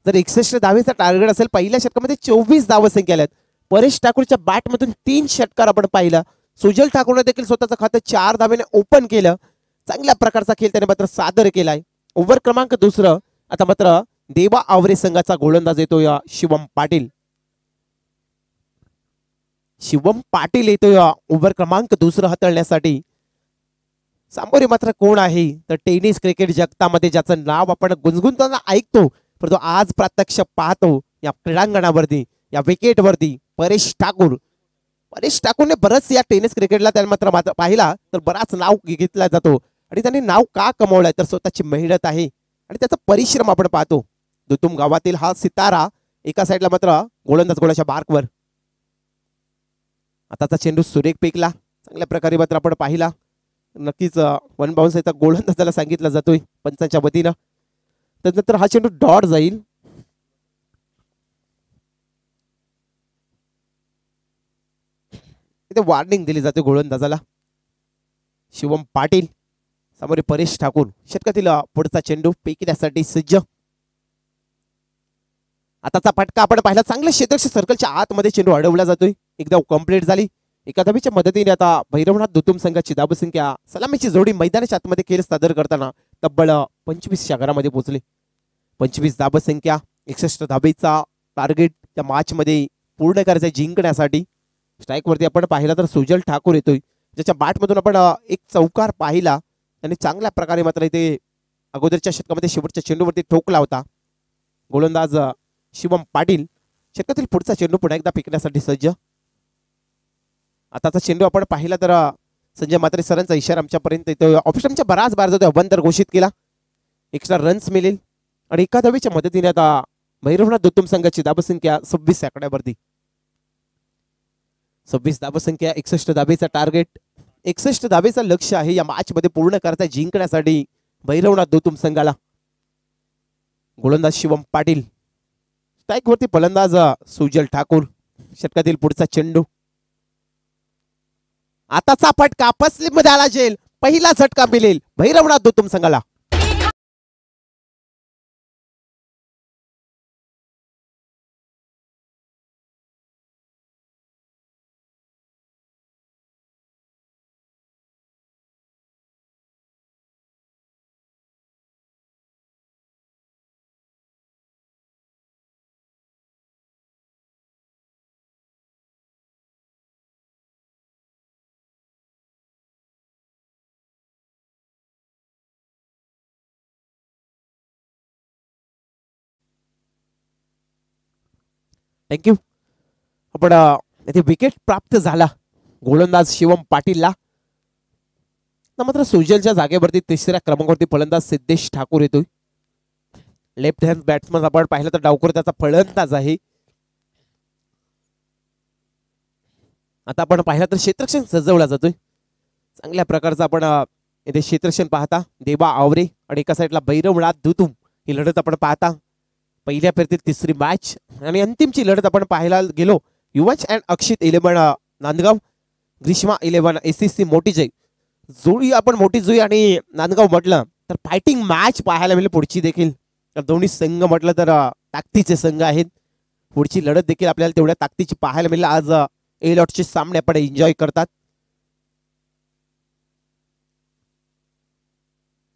जर 61 धावेचा टार्गेट असेल, पहिल्या षटकामध्ये 24 धावसंख्या आल्यात. परेश ठाकूरच्या बॅटमधून 3 षटकार आपण पाहिलं. सुजल ठाकूरने देखील स्वतःचं खातं 4 धावेने ओपन केलं. चांगल्या प्रकारचा खेळ त्याने मात्र सादर केलाय. ओव्हर क्रमांक 2 आता मात्र देवा आवरे संघाचा गोलंदाज येतो या शिवम पाटील येतो या ओव्हर क्रमांक 2 हाताळण्यासाठी. सामोरे मात्र कोण आहे तर टेनिस क्रिकेट जगतामध्ये ज्याचं नाव आपण गुणगुणताना ऐकतो परंतु आज प्रत्यक्ष पाहतो या क्रीडांगणावरती या विकेटवरती परेश ठाकूरने बरंच या टेनिस क्रिकेटला त्याला मात्र पाहिला तर बराच नाव घेतला जातो. आणि त्याने नाव का कमवलंय तर स्वतःची मेहनत आहे आणि त्याचा परिश्रम आपण पाहतो. दुतुम गावातील हा सितारा एका साईडला मात्र गोलंदाज गोलाच्या मार्कवर. आताचा चेंडू सुरेख पेकला. चांगल्या प्रकारे मात्र आपण पाहिला नक्कीच वन बाउन्स याचा गोलंदाजाला सांगितला जातोय पंचांच्या वतीनं. त्यानंतर हा चेंडू डॉट जाईल. इथे वॉर्निंग दिली जाते गोलंदाजाला. शिवम पाटील समोर परेश ठाकूर षटकातील पुढचा चेंडू फेकण्यासाठी सज्ज. आताचा फटका आपण पाहिला, चांगल्या क्षेत्ररक्षक सर्कलच्या आतमध्ये चेंडू अडवला जातोय. एकदा कंप्लीट झाली. एका धावेच्या मदतीने आता भैरवनाथ दुतुम संघाची धावसंख्या सलामीची जोडी मैदानाच्या आतमध्ये खेळ सादर करताना तब्बल 25 घरामध्ये पोहोचली. 25 धावसंख्या, 61 धावेचा टार्गेट त्या मॅच मध्ये पूर्ण करायचं जिंकण्यासाठी. स्ट्राईक वरती आपण पाहिला तर सुजल ठाकूर येतोय, ज्याच्या बॅटमधून आपण एक चौकार पाहिला. त्याने चांगल्या प्रकारे मात्र इथे अगोदरच्या षटकामध्ये शेवटच्या चेंडूवरती ठोकला होता. गोलंदाज शिवम पाटील षटकातील पुढचा चेंडू पुन्हा एकदा फेकण्यासाठी सज्ज. आताचा चेंडू आपण पाहिला तर संजय म्हात्रे सरांचा इशारा आमच्यापर्यंत येतो. ऑप्शनच्या बराच बार जातो, बंदर घोषित केला. एक्स्ट्रा रन्स मिळेल आणि एका धावेच्या मदतीने आता भैरवनाथ दुतुम संघाची धावसंख्या 26 आकड्यावरती. 26 धावसंख्या, 61 धावेचा टार्गेट, 61 धावेचा लक्ष आहे या मॅच मध्ये पूर्ण करता जिंकण्यासाठी भैरवनाथ दुतुम संघाला. गोलंदाज शिवम पाटील, स्ट्राईक वरती फलंदाज सुजल ठाकूर. षटकातील पुढचा चेंडू, आताचा फटका स्लिप मध्ये आला जेल. पहिला झटका मिळेल भैरवनाथ दुतुम संघाला. थँक्यू. आपण इथे विकेट प्राप्त झाला गोलंदाज शिवम पाटीलला. मात्र सुजलच्या जागेवरती तिसऱ्या क्रमांकावरती फलंदाज सिद्धेश ठाकूर येतोय. लेफ्ट हँड बॅट्समन आपण पाहिलं तर डावकर त्याचा फलंदाज आहे. आता आपण पाहिलं तर क्षेत्ररक्षण सजवला जातोय. चांगल्या प्रकारचा आपण इथे क्षेत्ररक्षण पाहता देवा आवरे आणि एका साईडला भैरवनाथ दुतुम ही लढत आपण पाहता. पहिल्या फेरीतील तिसरी मॅच आणि अंतिमची लढत आपण पाहायला गेलो. युवच and Akshit 11 Nandgaon, Grishma 11 ACC मोठी जय जुळी. आपण मोठी जुई आणि नांदगाव म्हटलं तर फायटिंग मॅच पाहायला मिळेल पुढची देखील. तर दोन्ही संघ म्हटलं तर ताकदीचे संघ आहेत. पुढची लढत देखील आपल्याला तेवढ्या ताकदीची पाहायला मिळेल. आज ए लॉटचे सामने आपण एन्जॉय करतात.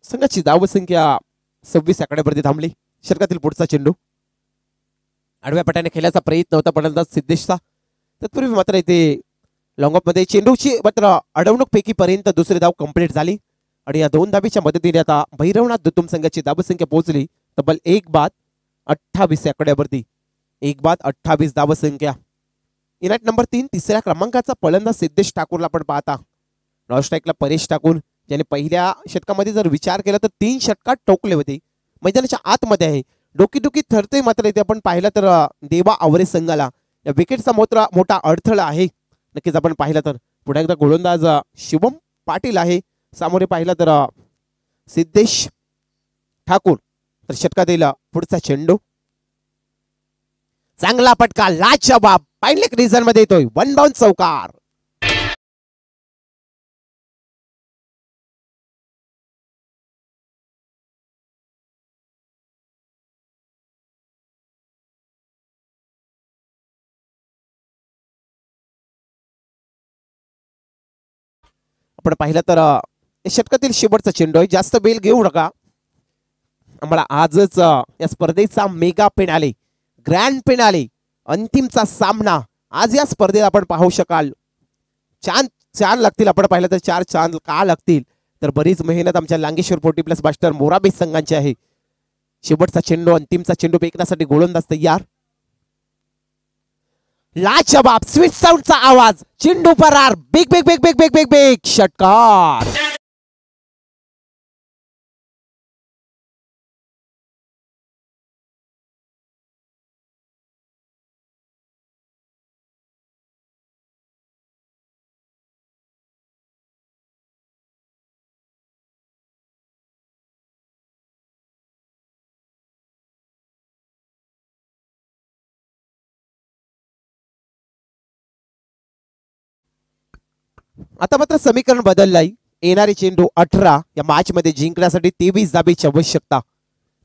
संघाची धावसंख्या 26 आकड्यावरती थांबली. षटकातील पुढचा चेंडू आडव्या पट्याने खेळण्याचा प्रयत्न होता फलंदाज सिद्धेशचा. तत्पूर्वी मात्र इथे लॉंग ऑफ मध्ये चेंडूची मात्र अडवणूक पैकीपर्यंत दुसरी धाव कंप्लीट झाली आणि या दोन धावीच्या मदतीने आता भैरवनाथ दुतुम संघाची धावसंख्या पोहोचली तब्बल 1 बाद 28 आकड्यावरती. 1 बाद 28 धावसंख्या. इनाट नंबर 3 तिसऱ्या क्रमांकाचा फलंदाज सिद्धेश ठाकूरला आपण पाहता. नॉन स्ट्राईकला परेश ठाकूर, ज्याने पहिल्या षटकामध्ये जर विचार केला तर 3 षटकात टोकले होते. मैदानाच्या आतमध्ये आहे. डोकी ठरते मात्र इथे आपण पाहिलं तर देवा आवरे संघाला या विकेटचा मोठा अडथळा आहे. नक्कीच आपण पाहिलं तर पुन्हा एकदा गोलंदाज शिवम पाटील आहे. सामोरे पाहिलं तर सिद्धेश ठाकूर. तर षटकातील पुढचा चेंडू, चांगला फटका, लाजवाब पाहिलेक रिझन मध्ये येतोय. 1 बाउंस चौकार. आपण पाहिलं तर षटकातील शेवटचा चेंडू आहे. जास्त बेल घेऊ नका. आम्हाला आजच या स्पर्धेचा मेगा पेनाले, ग्रँड पेनाले, अंतिमचा सामना आज या स्पर्धेत आपण पाहू शकाल. चांद लागतील. आपण पाहिलं तर 4 चांद का लागतील तर बरीच मेहनत आमच्या लांगेश्वर 40+ मास्टर मोराबे संघांची आहे. शेवटचा चेंडू, अंतिमचा चेंडू फेकण्यासाठी गोलंदाज तयार. लाजवाब स्वीट साऊंडचा आवाज, चेंडू फरार, big big big big big big big षटकार. आता मात्र समीकरण बदललंय. येणारे चेंडू 18 या मॅच मध्ये जिंकण्यासाठी 23 धाबेची आवश्यकता.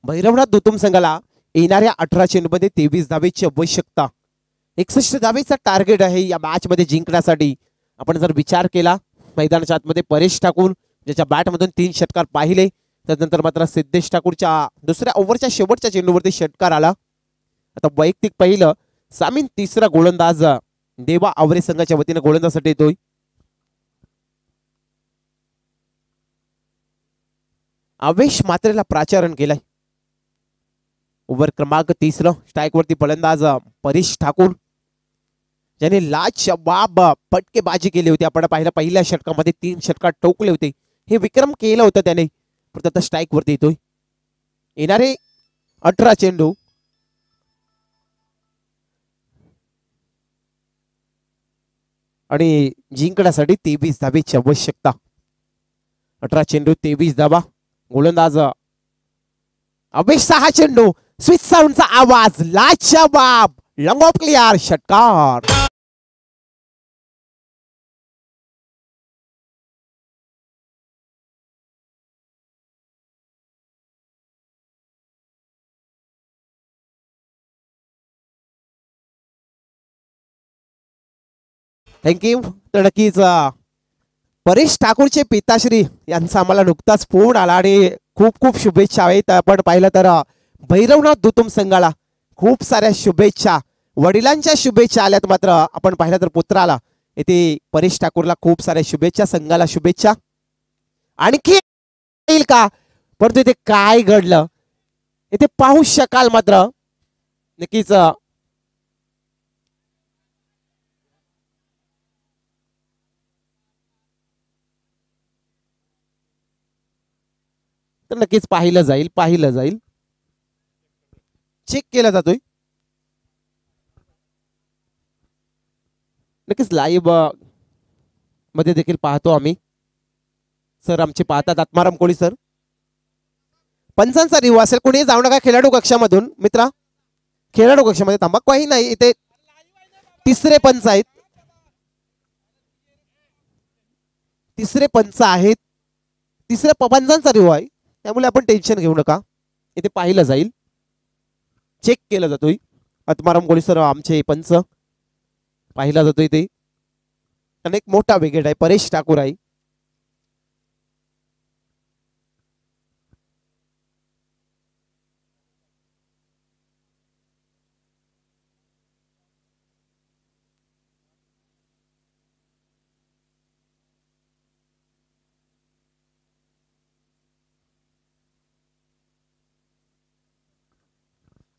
भैरवनाथ दुतुम संघाला येणाऱ्या 18 चेंडूमध्ये 23 धाबेची आवश्यकता. 61 धाबेचा टार्गेट आहे या मॅच मध्ये जिंकण्यासाठी. आपण जर विचार केला मैदानाच्या आतमध्ये परेश ठाकूर ज्याच्या बॅटमधून 3 षटकार पाहिले, त्यानंतर मात्र सिद्धेश ठाकूरच्या दुसऱ्या ओव्हरच्या शेवटच्या चेंडूवरती षटकार आला. आता वैयक्तिक पहिलं सामीन तिसरा गोलंदाज देवा आवरे संघाच्या वतीने गोलंदाजासाठी येतोय. आवेश मात्रेला प्राचारण केलाय. ओव्हर क्रमांक 3 स्ट्राईक वरती फलंदाज परेश ठाकूर ज्याने लाजवाब फटकेबाजी केली होती. आपण पाहिलं पहिल्या षटकामध्ये 3 षटकार ठोकले होते. हे विक्रम केलं होतं त्याने. परत आता स्ट्राईक वरती येतोय. येणारे 18 चेंडू आणि जिंकण्यासाठी 23 धाबेची आवश्यकता. 18 चेंडू 23 धाबा. गोलंदाज अवेश 6 चेंडू. स्विच साऊंडचा आवाज. लाजवाब लॉंग ऑफ क्लिअर षटकार. थँक्यू. तर नक्कीच परेश ठाकूरचे पिताश्री यांचा आम्हाला नुकताच फोन आला आणि खूप खूप शुभेच्छा आहेत. आपण पाहिलं तर भैरवनाथ दुतुम संघाला खूप साऱ्या शुभेच्छा, वडिलांच्या शुभेच्छा आल्यात. मात्र आपण पाहिलं तर पुत्राला येथे परेश ठाकूरला खूप साऱ्या शुभेच्छा, संघाला शुभेच्छा. आणखी येईल का? परंतु इथे काय घडलं इथे पाहू शकाल. मात्र नक्कीच तर नक्कीच पाहिलं जाईल चेक केला जातोय. नक्कीच लाईव्ह मध्ये देखील पाहतो आम्ही. सर आमचे पाहतात आत्माराम कोळी सर. पंचांचा रिव्ह्यू असेल. कोणी जाऊ नका खेळाडू कक्षामधून. मित्रा खेळाडू कक्षामध्ये थांबा. काही नाही. इथे तिसरे पंच आहेत. तिसरे पंच आहेत. तिसऱ्या पंचांचा रिव्ह्यू आहे. त्यामुळे आपण टेन्शन घेऊ नका. इथे पाहिलं जाईल, चेक केलं जातोय. आत्माराम कोळी सर आमचे पंच पाहिला जातोय. ते अनेक मोठा विकेट आहे. परेश ठाकूर आहे.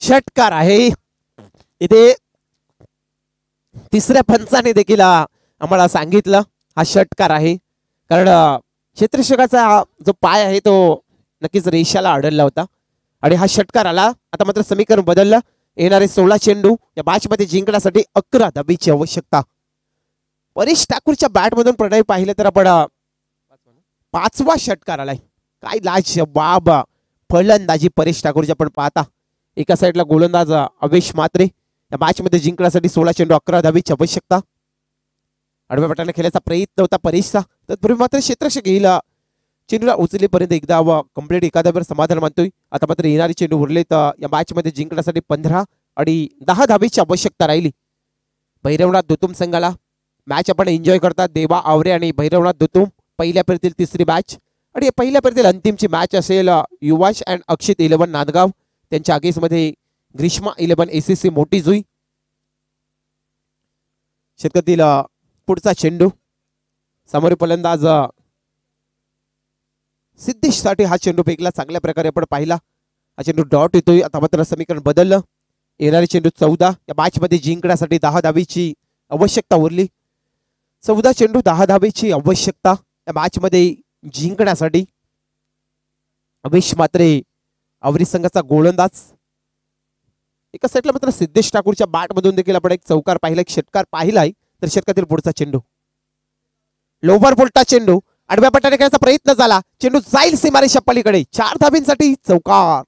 षटकार आहे. इथे तिसऱ्या पंचाने देखील आम्हाला सांगितलं हा षटकार आहे. कारण क्षेत्ररक्षकाचा जो पाय आहे तो नक्कीच रेषाला अडलला होता आणि हा षटकार आला. आता मात्र समीकरण बदललं. येणारे 16 चेंडू या मॅच मध्ये जिंकण्यासाठी 11 धाबीची आवश्यकता. परेश ठाकूरच्या बॅटमधून प्रणय पाहिलं तर आपण 5वा षटकार आलाय. काय लाजवाब फलंदाजी परेश ठाकूरची आपण पाहता. एका साईडला गोलंदाज अवेश मात्रे. या मॅच मध्ये जिंकण्यासाठी 16 चेंडू 11 धाबीची आवश्यकता. आडव्या पटाने खेळायचा प्रयत्न होता परेशचा. तत्पूर्वी मात्र क्षेत्ररक्षक घेईल चेंडूला उचलेपर्यंत एकदा कंप्लीट एका धाब्यावर समाधान मानतोय. आता मात्र येणारी चेंडू उरले तर या मॅच मध्ये जिंकण्यासाठी 15 आणि 10 धाबीची आवश्यकता राहिली. भैरवनाथ दुतुम संघाला मॅच आपण एन्जॉय करतात. देवा आवरे आणि भैरवनाथ दुतुम पहिल्या फेरीतील तिसरी मॅच आणि पहिल्या फेरीतील अंतिमची मॅच असेल युवाश अँड अक्षित 11 नांदगाव त्यांच्या आगेसमध्ये ग्रीष्मा 11 एसीसी मोठी जुई. षटकातील पुढचा चेंडू समोर फलंदाज सिद्धेश साठी हा चेंडू फेकला. चांगल्या प्रकारे आपण पाहिला. हा चेंडू डॉट येतोय. आता मात्र समीकरण बदललं. येणारे चेंडू 14 या मॅच मध्ये जिंकण्यासाठी 10 धाबीची आवश्यकता उरली. 14 चेंडू 10 धाबीची आवश्यकता या मॅच मध्ये जिंकण्यासाठी. अवेश मात्रे आवरी संघाचा गोलंदाज. एका साईडला मात्र सिद्धेश ठाकूरच्या बॅट मधून देखील आपण एक चौकार पाहिला, एक षटकार पाहिलाय. तर षटकातील पुढचा चेंडू लोवर बोल्टा चेंडू आडव्या पट्ट्याने खेळायचा प्रयत्न झाला. चेंडू जाईल सीमारेषा पलीकडे. 4 धाबींसाठी चौकार.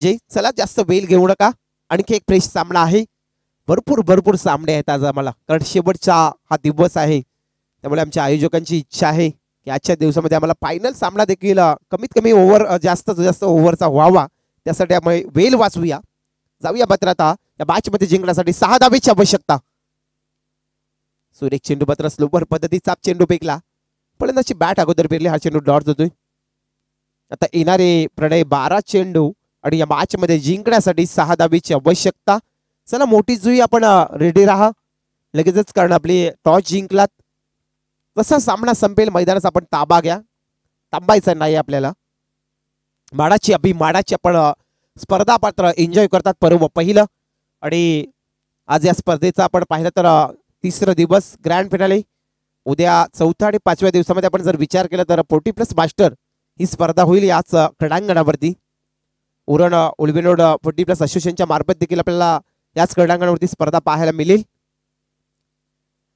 जे चला जास्त वेळ घेऊ नका, आणखी एक फ्रेश सामना आहे. भरपूर सामने आहेत आज आम्हाला, कारण शेवटचा हा दिवस आहे. त्यामुळे आमच्या आयोजकांची इच्छा आहे की आजच्या दिवसामध्ये आम्हाला फायनल सामना देखील कमीत कमी ओव्हर जास्त ओव्हरचा व्हावा. त्यासाठी आम्ही वेळ वाचवूया. जाऊया मात्र आता या मॅच मध्ये जिंकण्यासाठी 6 धावेची आवश्यकता. सुरेख चेंडू मात्र स्लोपर पद्धती चाप चेंडू फेकला, फलंदाची बॅट अगोदर फिरली, हा चेंडू डॉट होतोय. आता येणारे प्रणय 12 चेंडू आणि या मॅच मध्ये जिंकण्यासाठी 6 धावेची आवश्यकता. चला मोठी जुई आपण रेडी राहा लगेचच, कारण आपली टॉस जिंकलात. कसा सामना संपेल मैदानाचा आपण ताबा घ्या, थांबायचा नाही आपल्याला. माडाची आपण स्पर्धा पात्र एन्जॉय करतात पर्व पहिलं, आणि आज या स्पर्धेचा आपण पाहिलं तर तिसरा दिवस ग्रँड फिनाले. उद्या चौथ्या आणि 5व्या दिवसामध्ये आपण जर विचार केला तर 40+ मास्टर ही स्पर्धा होईल याच क्रीडांगणावरती. उरण उलबिनोड 40+ असोसिएशनच्या मार्फत देखील आपल्याला याच क्रीडांगणावरती स्पर्धा पाहायला मिळेल.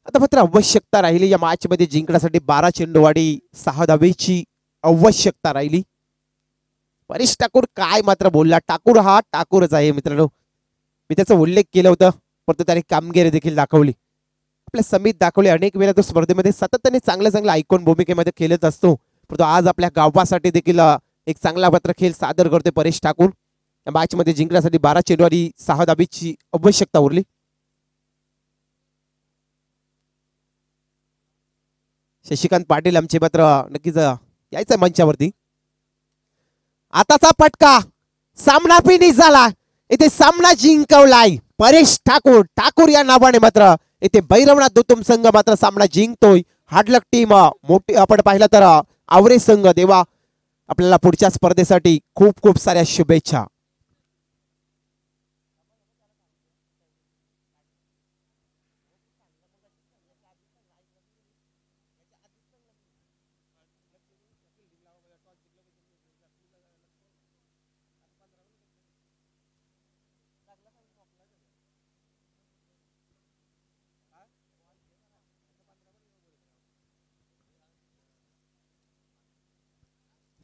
आता मात्र आवश्यकता राहिली या मॅच मध्ये जिंकण्यासाठी 12 चेंडू आणि 6 धावेची आवश्यकता राहिली. परेश ठाकूर काय मात्र बोलला, ठाकूर हा ठाकूरच आहे मित्रांनो. मी त्याचा उल्लेख केला होता, परंतु त्याने कामगिरी देखील दाखवली. आपल्या समित दाखवले अनेक वेळा तो स्पर्धेमध्ये सातत्याने चांगल्या आयकॉन भूमिकेमध्ये खेळत असतो, परंतु आज आपल्या गावासाठी देखील एक चांगला मात्र खेळ सादर करते परेश ठाकूर. या मॅच मध्ये जिंकण्यासाठी 12 चेंडू आणि 6 धावेची आवश्यकता उरली. शशिकांत पाटील आमचे मात्र नक्कीच यायचं मंचावरती. आताचा फटका, सामना फिनिश झाला. इथे सामना जिंकवलाय परेश ठाकूर या नावाने मात्र इथे भैरवनाथ दुतुम संघ मात्र सामना जिंकतोय. हार्डलक टीम मोठी आपण पाहिलं तर आवरे संघ देवा आपल्याला पुढच्या स्पर्धेसाठी खूप साऱ्या शुभेच्छा.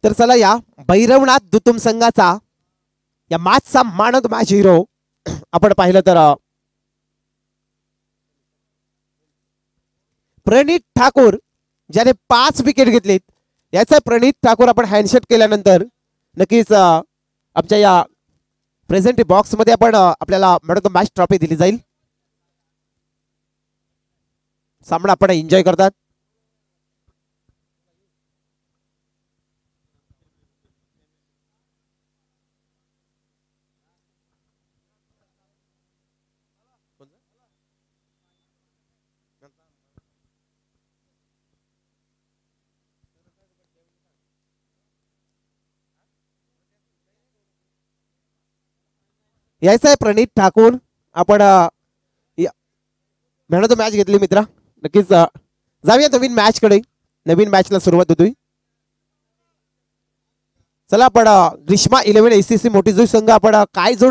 तर चला या भैरवनाथ दुतुम संघाचा या मॅचचा मानद मॅच हिरो आपण पाहिलं तर प्रणित ठाकूर, ज्याने 5 विकेट घेतलीत. याचा प्रणित ठाकूर आपण हँडशेक केल्यानंतर नक्कीच आमच्या या प्रेझेंट बॉक्स मध्ये आपण आपल्याला man of the match trophy दिली जाईल. सामना आपण एन्जॉय करतात. यायचा आहे प्रणित ठाकूर. आपण मॅन ऑफ द मॅच घेतली मित्रा. नक्कीच जाऊया नवीन मॅच कडे. नवीन मॅचला सुरुवात होतोय. चला आपण ग्रीष्मा 11 ACC मोठी जो संघ आपण काय झोन